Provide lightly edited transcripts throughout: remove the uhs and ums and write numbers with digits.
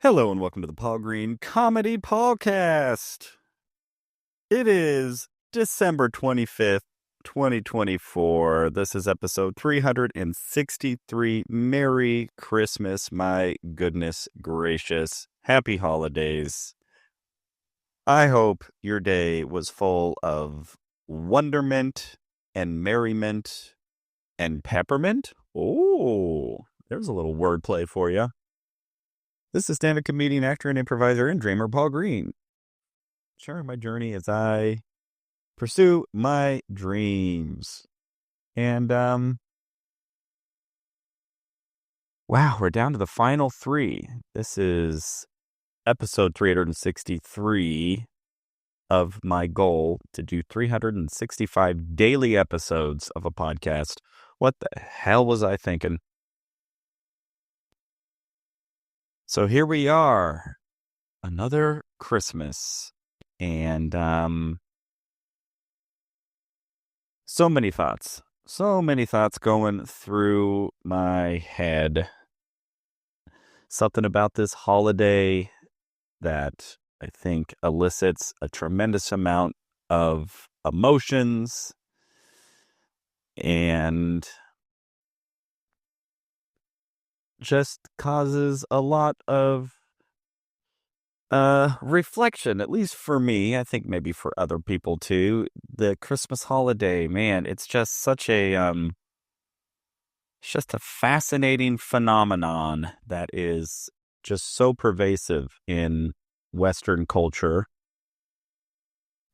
Hello and welcome to the Paul Green Comedy PaulCast. It is December 25th, 2024. This is episode 363. Merry Christmas, my goodness gracious. Happy holidays. I hope your day was full of wonderment and merriment and peppermint. Oh, there's a little wordplay for you. This is stand-up comedian, actor, and improviser and dreamer Paul Green, sharing my journey as I pursue my dreams. And, wow, we're down to the final three. This is episode 363 of my goal to do 365 daily episodes of a podcast. What the hell was I thinking? So here we are, another Christmas, and so many thoughts going through my head. Something about this holiday that I think elicits a tremendous amount of emotions and just causes a lot of reflection, at least for me. I think maybe for other people too. The Christmas holiday, man, it's just such a it's just a fascinating phenomenon that is just so pervasive in Western culture.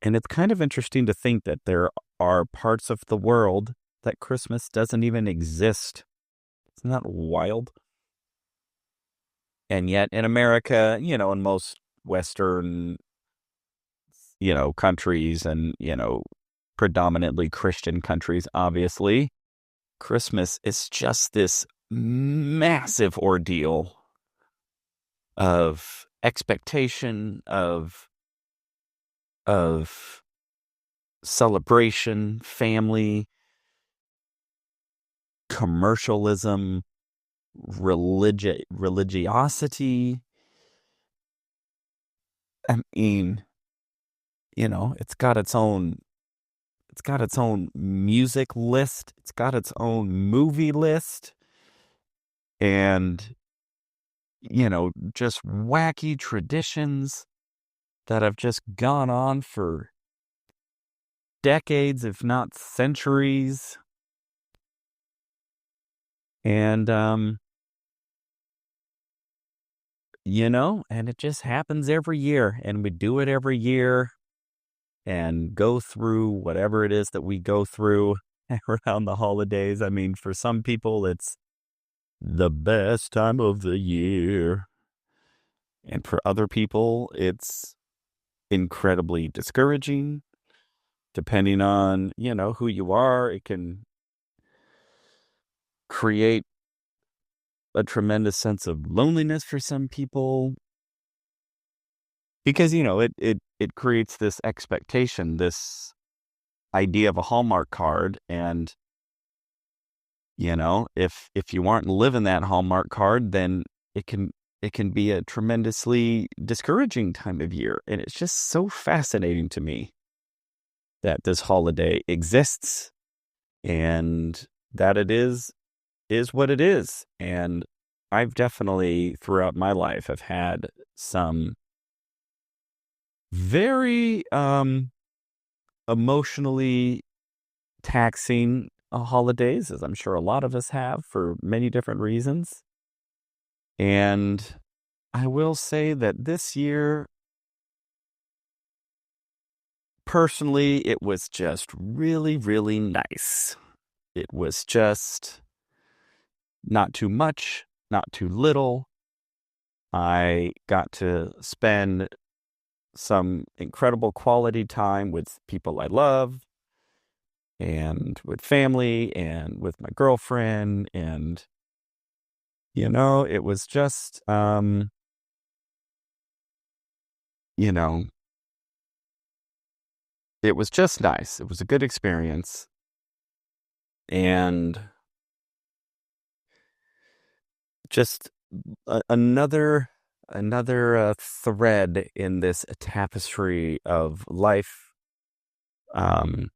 And it's kind of interesting to think that there are parts of the world that Christmas doesn't even exist. Isn't that wild? And yet in America, in most Western, countries and, predominantly Christian countries, obviously, Christmas is just this massive ordeal of expectation, of celebration, family, commercialism, religiosity. I mean, it's got its own music list, it's got its own movie list, and just wacky traditions that have just gone on for decades, if not centuries. And and it just happens every year, and we do it every year and go through whatever it is that we go through around the holidays. I mean, for some people, it's the best time of the year. And for other people, it's incredibly discouraging. Depending on, who you are, it can create a tremendous sense of loneliness for some people. Because, it creates this expectation, this idea of a Hallmark card. And, if you aren't living that Hallmark card, then it can be a tremendously discouraging time of year. And it's just so fascinating to me that this holiday exists and that it is what it is. And I've definitely, throughout my life, have had some very emotionally taxing holidays, as I'm sure a lot of us have for many different reasons. And I will say that this year, personally, it was just really, really nice. It was just not too much, not too little. I got to spend some incredible quality time with people I love, and with family, and with my girlfriend, and it was just it was just nice. It was a good experience. And just another another thread in this tapestry of life, um,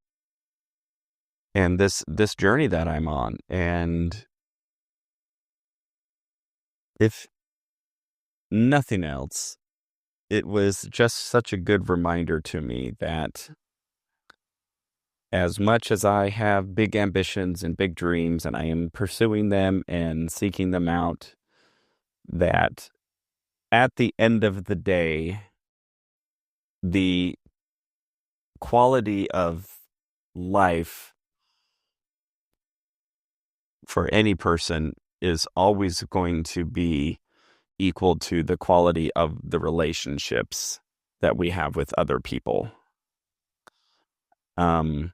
and this journey that I'm on. And if nothing else, it was just such a good reminder to me that as much as I have big ambitions and big dreams, and I am pursuing them and seeking them out, that at the end of the day, the quality of life for any person is always going to be equal to the quality of the relationships that we have with other people. Um,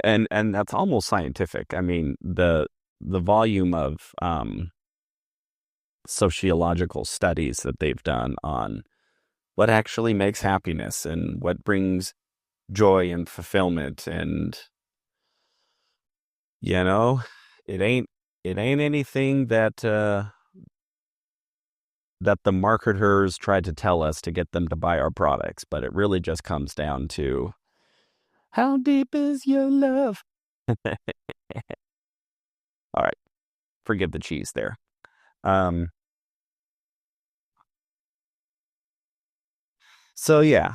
and that's almost scientific. I mean, the volume of sociological studies that they've done on what actually makes happiness and what brings joy and fulfillment, and you know, it ain't anything that the marketers tried to tell us to get them to buy our products, but it really just comes down to how deep is your love? All right, forgive the cheese there. Um, so yeah,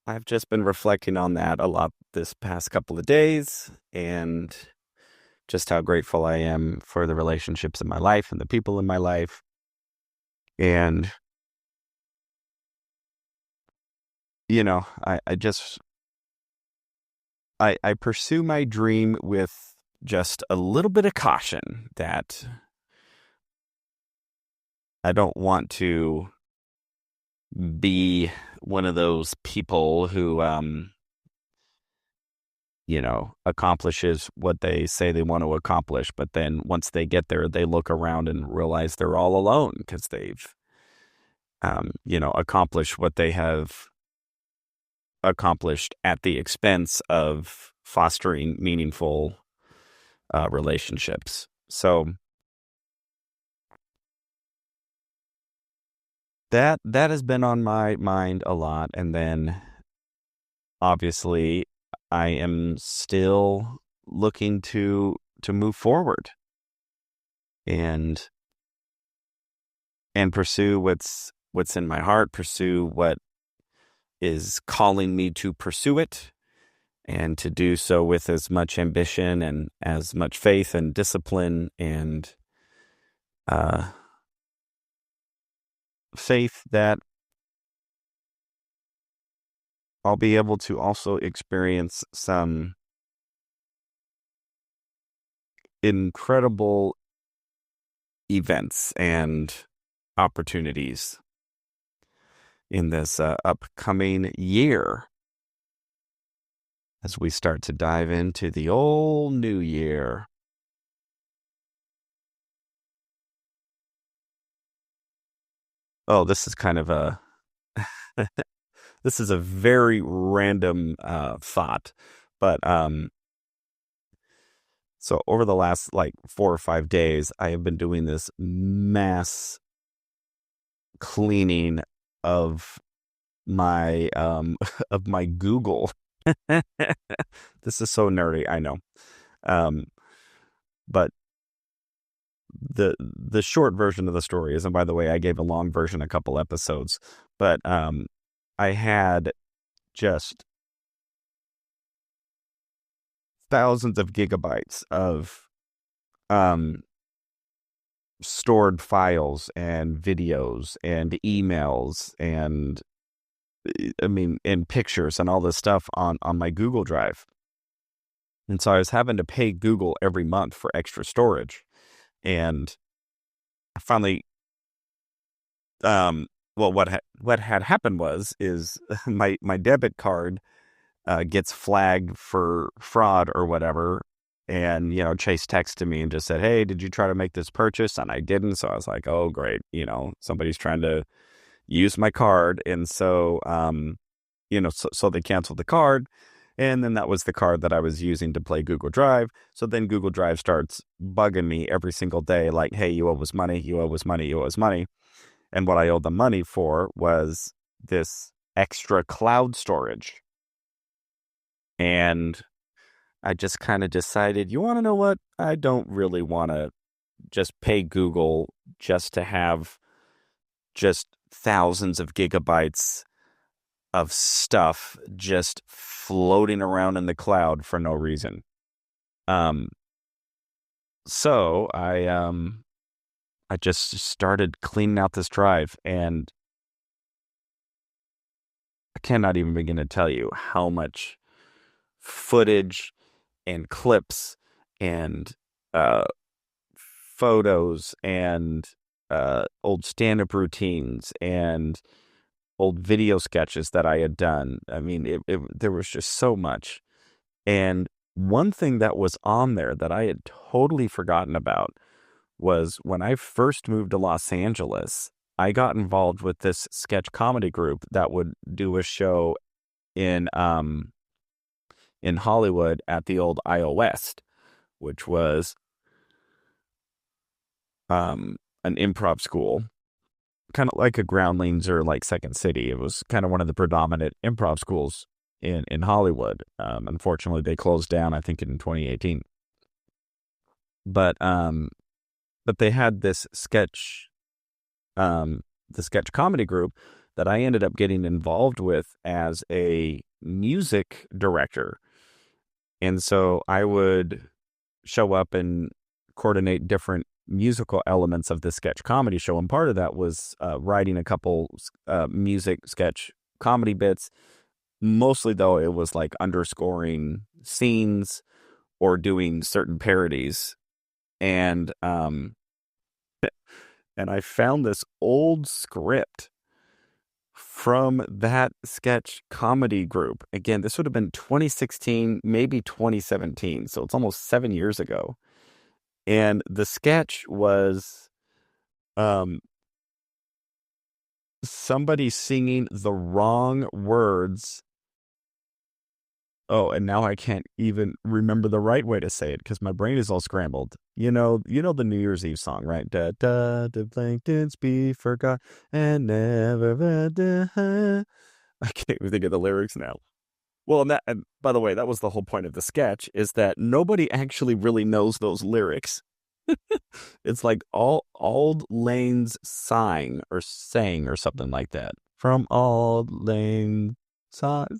I've just been reflecting on that a lot this past couple of days, and just how grateful I am for the relationships in my life and the people in my life. And I pursue my dream with just a little bit of caution that I don't want to be one of those people who, accomplishes what they say they want to accomplish. But then once they get there, they look around and realize they're all alone because they've, accomplished what they have accomplished at the expense of fostering meaningful relationships. So that has been on my mind a lot. And then obviously I am still looking to move forward and pursue what's in my heart, pursue what is calling me to pursue it, and to do so with as much ambition and as much faith and discipline and faith that I'll be able to also experience some incredible events and opportunities in this upcoming year as we start to dive into the old new year. Oh, this is kind of a this is a very random thought, but so over the last like 4 or 5 days, I have been doing this mass cleaning of my of my Google. This is so nerdy, I know. Um, but the short version of the story is, and by the way, I gave a long version a couple episodes, but I had just thousands of gigabytes of stored files and videos and emails and and pictures and all this stuff on my Google Drive. And so I was having to pay Google every month for extra storage. And I finally, well, what had happened is my debit card gets flagged for fraud or whatever. And, Chase texted me and just said, "Hey, did you try to make this purchase?" And I didn't. So I was like, "Oh, great. Somebody's trying to use my card." And so, so they canceled the card. And then that was the card that I was using to play Google Drive. So then Google Drive starts bugging me every single day, like, hey, you owe us money, you owe us money, you owe us money. And what I owed the money for was this extra cloud storage. And I just kind of decided, you want to know what? I don't really want to just pay Google just to have just thousands of gigabytes of stuff just floating around in the cloud for no reason. So I just started cleaning out this drive, and I cannot even begin to tell you how much footage and clips and uh, photos and old stand-up routines and old video sketches that I had done. I mean, there was just so much. And one thing that was on there that I had totally forgotten about was when I first moved to Los Angeles, I got involved with this sketch comedy group that would do a show in Hollywood at the old IO West, which was an improv school, kind of like a Groundlings or like Second City. It was kind of one of the predominant improv schools in Hollywood. Unfortunately, they closed down, I think, in 2018. But they had this sketch comedy group that I ended up getting involved with as a music director. And so I would show up and coordinate different musical elements of the sketch comedy show. And part of that was writing a couple music sketch comedy bits. Mostly, though, it was like underscoring scenes or doing certain parodies. And I found this old script from that sketch comedy group. Again, this would have been 2016, maybe 2017. So it's almost 7 years ago. And the sketch was somebody singing the wrong words. Oh, and now I can't even remember the right way to say it because my brain is all scrambled. You know the New Year's Eve song, right? Da da the blankets be forgot and never. I can't even think of the lyrics now. Well, and by the way, that was the whole point of the sketch, is that nobody actually really knows those lyrics. It's like Auld Lane's sang or something like that. From Auld Lane sang.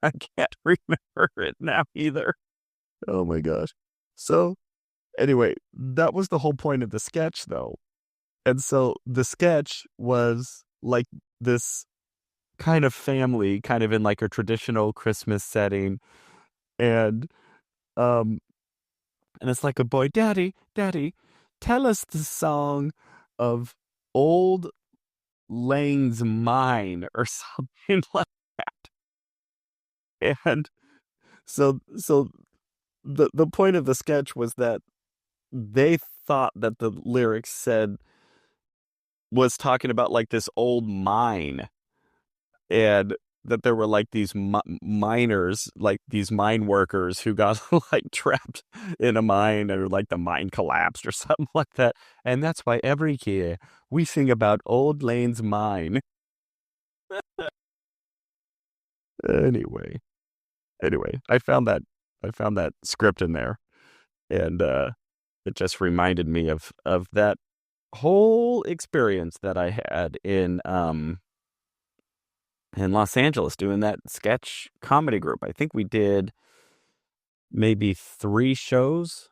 I can't remember it now either. Oh my gosh. So anyway, that was the whole point of the sketch though. And so the sketch was like this kind of family, kind of in like a traditional Christmas setting. And it's like a boy, Daddy, tell us the song of Old Lang's Mine or something like that. And so the point of the sketch was that they thought that the lyrics was talking about like this old mine, and that there were like these miners, like these mine workers who got like trapped in a mine, or like the mine collapsed or something like that. And that's why every year we sing about Old Lane's Mine. Anyway, I found that script in there, and it just reminded me of that whole experience that I had in Los Angeles doing that sketch comedy group. I think we did maybe 3 shows.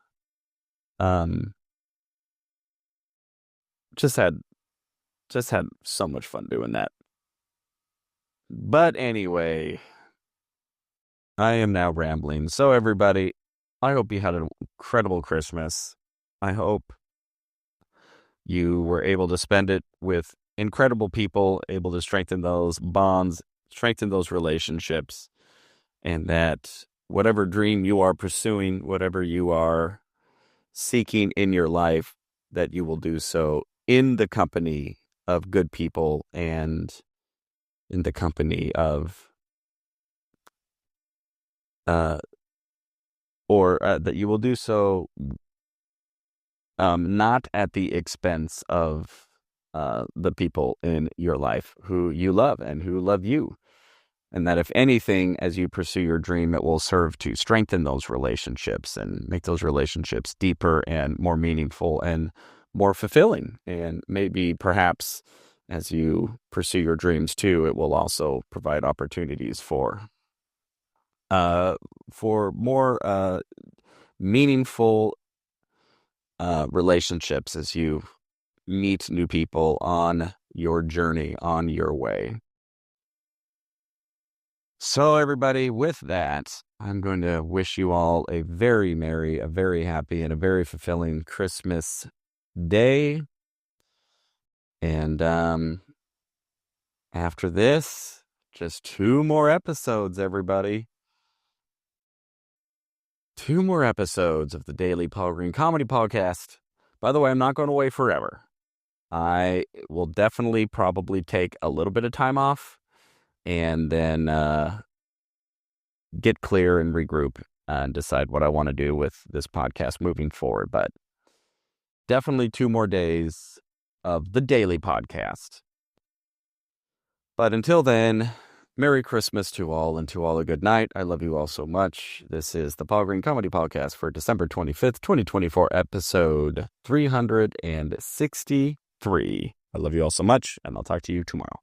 Just had so much fun doing that. But anyway, I am now rambling. So everybody, I hope you had an incredible Christmas. I hope you were able to spend it with incredible people, able to strengthen those bonds, strengthen those relationships, and that whatever dream you are pursuing, whatever you are seeking in your life, that you will do so in the company of good people and in the company of, that you will do so not at the expense of the people in your life who you love and who love you. And that if anything, as you pursue your dream, it will serve to strengthen those relationships and make those relationships deeper and more meaningful and more fulfilling. And maybe perhaps as you pursue your dreams too, it will also provide opportunities for more meaningful relationships as you meet new people on your journey, on your way. So everybody, with that, I'm going to wish you all a very merry, a very happy, and a very fulfilling Christmas day. And after this, just 2 more episodes, everybody. 2 more episodes of the Daily Paul Green Comedy Podcast. By the way, I'm not going away forever. I will definitely probably take a little bit of time off and then get clear and regroup and decide what I want to do with this podcast moving forward. But definitely 2 more days of the Daily Podcast. But until then, Merry Christmas to all, and to all a good night. I love you all so much. This is the Paul Green Comedy Podcast for December 25th, 2024, episode 363. I love you all so much, and I'll talk to you tomorrow.